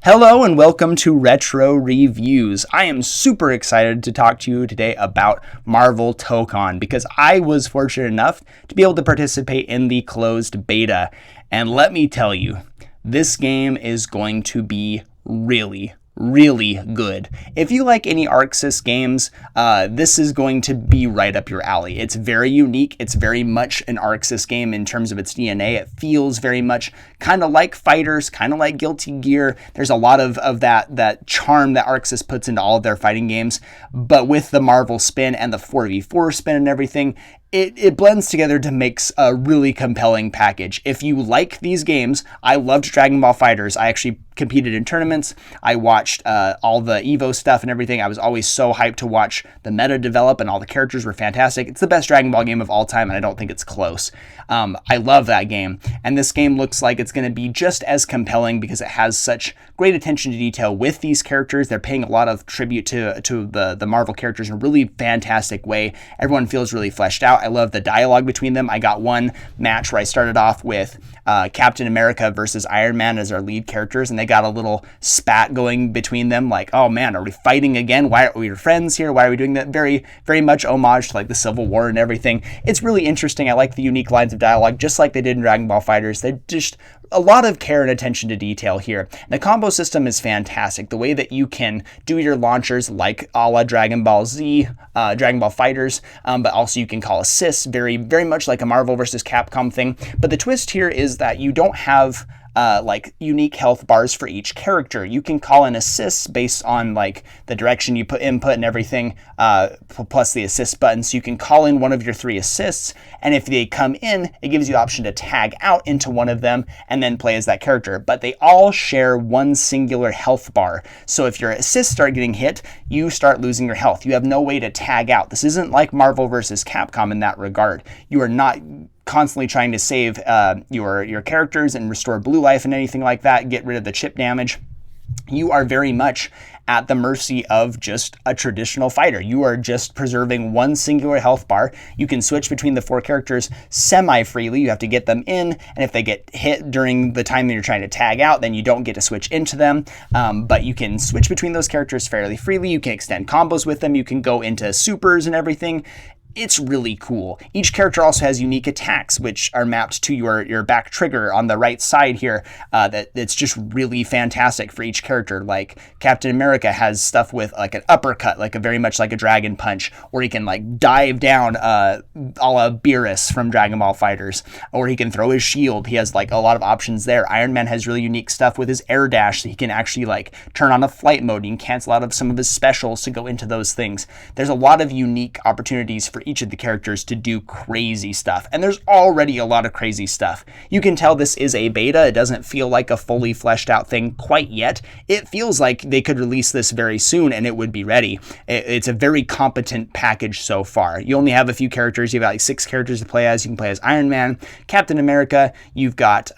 Hello and welcome to Retro Reviews. I am super excited to talk to you today about Marvel Tokon because I was fortunate enough to be able to participate in the closed beta. And let me tell you, this game is going to be really good. If you like any ArcSys games, this is going to be right up your alley. It's very unique. It's very much an ArcSys game in terms of its DNA. It feels very much kind of like Fighters, kind of like Guilty Gear. There's a lot of that charm that ArcSys puts into all of their fighting games, but with the Marvel spin and the 4v4 spin and everything, it blends together to make a really compelling package. If you like these games, I loved Dragon Ball FighterZ. I actually competed in tournaments. I watched all the Evo stuff and everything. I was always so hyped to watch the meta develop, and all the characters were fantastic. It's the best Dragon Ball game of all time, and I don't think it's close. I love that game, and this game looks like it's going to be just as compelling because it has such great attention to detail with these characters. They're paying a lot of tribute to the Marvel characters in a really fantastic way. Everyone feels really fleshed out. I love the dialogue between them. I got one match where I started off with Captain America versus Iron Man as our lead characters, and they got a little spat going between them, like, oh man, are we fighting again? Why are we friends here? Why are we doing that? Very much homage to like the Civil War and everything. It's really interesting. I like the unique lines of dialogue, just like they did in Dragon Ball FighterZ. They just a lot of care and attention to detail here. The combo system is fantastic. The way that you can do your launchers like a la Dragon Ball Z, Dragon Ball FighterZ, but also you can call assists very much like a Marvel versus Capcom thing. But the twist here is that you don't have like unique health bars for each character. You can call in assists based on like the direction you put input and everything, plus the assist button. So you can call in one of your 3 assists, and if they come in, it gives you the option to tag out into one of them and then play as that character. But they all share one singular health bar. So if your assists start getting hit, you start losing your health. You have no way to tag out. This isn't like Marvel versus Capcom in that regard. You are not constantly trying to save your characters and restore blue life and anything like that, get rid of the chip damage. You are very much at the mercy of just a traditional fighter. You are just preserving one singular health bar. You can switch between the 4 characters semi-freely. You have to get them in, and if they get hit during the time that you're trying to tag out, then you don't get to switch into them. But you can switch between those characters fairly freely. You can extend combos with them. You can go into supers and everything. It's really cool. Each character also has unique attacks, which are mapped to your back trigger on the right side here. That's just really fantastic for each character. Like Captain America has stuff with like an uppercut, like very much like a dragon punch, or he can like dive down a la Beerus from Dragon Ball FighterZ, or he can throw his shield. He has like a lot of options there. Iron Man has really unique stuff with his air dash, so he can actually like turn on a flight mode. You can cancel out of some of his specials to go into those things. There's a lot of unique opportunities for each of the characters to do crazy stuff, and there's already a lot of crazy stuff. You can tell this is a beta. It doesn't feel like a fully fleshed out thing quite yet. It feels like they could release this very soon and it would be ready. It's a very competent package so far. You only have a few characters. You've got like 6 characters to play as. You can play as Iron Man, Captain America, you've got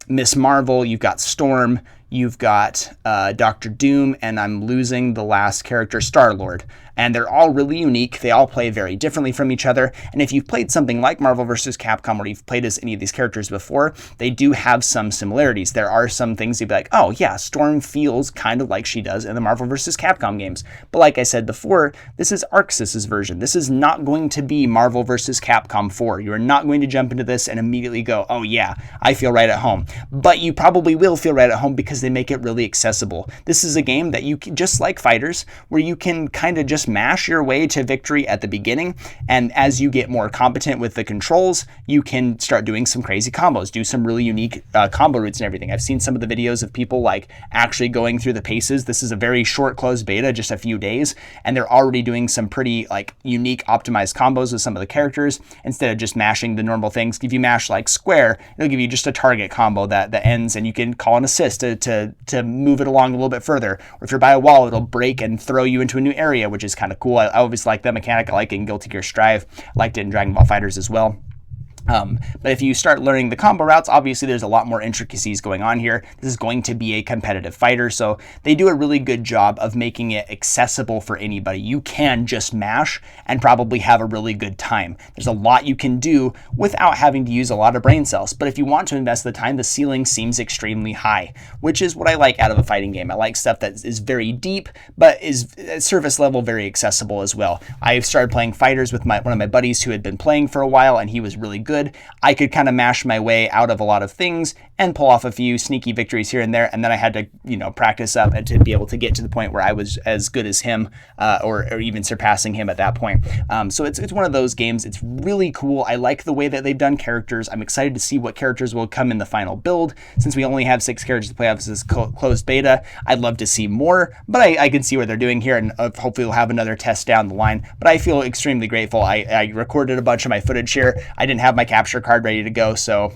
Miss Marvel, you've got Storm, you've got Dr. Doom, and I'm losing the last character, Star-Lord. And they're all really unique. They all play very differently from each other. And if you've played something like Marvel vs. Capcom, or you've played as any of these characters before, they do have some similarities. There are some things you'd be like, oh yeah, Storm feels kind of like she does in the Marvel vs. Capcom games. But like I said before, this is ArcSys' version. This is not going to be Marvel vs. Capcom 4. You are not going to jump into this and immediately go, oh yeah, I feel right at home. But you probably will feel right at home because they make it really accessible. This is a game that you can, just like FighterZ, where you can kind of just mash your way to victory at the beginning, and as you get more competent with the controls, you can start doing some crazy combos, do some really unique combo routes and everything. I've seen some of the videos of people like actually going through the paces. This is a very short closed beta, just a few days, and they're already doing some pretty like unique optimized combos with some of the characters instead of just mashing the normal things. If you mash like square, it'll give you just a target combo that ends, and you can call an assist to move it along a little bit further. Or if you're by a wall, it'll break and throw you into a new area, which is kind of cool. I always like that mechanic. I like it in Guilty Gear Strive. I liked it in Dragon Ball FighterZ as well. But if you start learning the combo routes, obviously there's a lot more intricacies going on here. This is going to be a competitive fighter, so they do a really good job of making it accessible for anybody. You can just mash and probably have a really good time. There's a lot you can do without having to use a lot of brain cells, but if you want to invest the time, the ceiling seems extremely high, which is what I like out of a fighting game. I like stuff that is very deep, but is at surface level very accessible as well. I've started playing fighters with one of my buddies who had been playing for a while, and he was really good. I could kind of mash my way out of a lot of things and pull off a few sneaky victories here and there, and then I had to, practice up and to be able to get to the point where I was as good as him, or even surpassing him at that point. So it's one of those games. It's really cool. I like the way that they've done characters. I'm excited to see what characters will come in the final build. Since we only have 6 characters to play off this closed beta, I'd love to see more, but I can see what they're doing here, and hopefully we'll have another test down the line. But I feel extremely grateful. I recorded a bunch of my footage here. I didn't have my capture card ready to go, so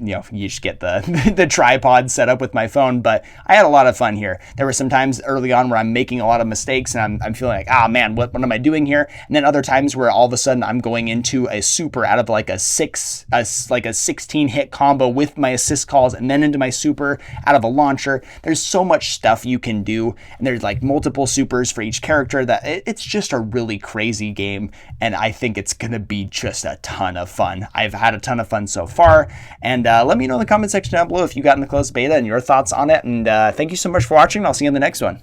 you just get the the tripod set up with my phone, but I had a lot of fun here. There were some times early on where I'm making a lot of mistakes and I'm feeling like, man, what am I doing here? And then other times where all of a sudden I'm going into a super out of like a 16 hit combo with my assist calls, and then into my super out of a launcher. There's so much stuff you can do, and there's like multiple supers for each character, that it's just a really crazy game, and I think it's gonna be just a ton of fun. I've had a ton of fun so far, and let me know in the comment section down below if you got in the closed beta and your thoughts on it. And thank you so much for watching. I'll see you in the next one.